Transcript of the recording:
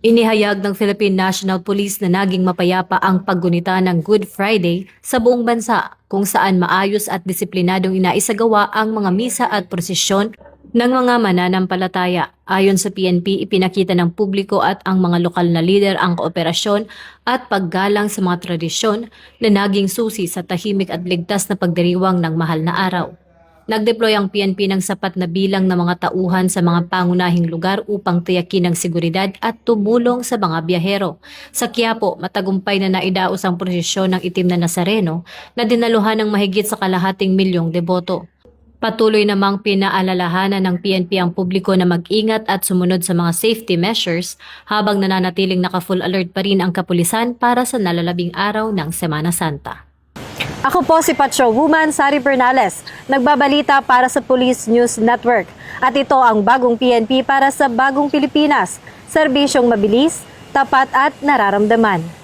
Inihayag ng Philippine National Police na naging mapayapa ang paggunita ng Good Friday sa buong bansa kung saan maayos at disiplinadong inaisagawa ang mga misa at prosesyon ng mga mananampalataya. Ayon sa PNP, ipinakita ng publiko at ang mga lokal na lider ang kooperasyon at paggalang sa mga tradisyon na naging susi sa tahimik at ligtas na pagdiriwang ng mahal na araw. Nag-deploy ang PNP ng sapat na bilang ng mga tauhan sa mga pangunahing lugar upang tiyakin ang seguridad at tumulong sa mga biyahero. Sa Quiapo, matagumpay na naidaos ang prosesyon ng itim na Nazareno na dinaluhan ng mahigit sa 250,000 deboto. Patuloy namang pinaalalahanan ng PNP ang publiko na mag-ingat at sumunod sa mga safety measures habang nananatiling naka-full alert pa rin ang kapulisan para sa nalalabing araw ng Semana Santa. Ako po si Patrol Woman Sari Bernales, nagbabalita para sa Police News Network. At ito ang bagong PNP para sa bagong Pilipinas, serbisyong mabilis, tapat at nararamdaman.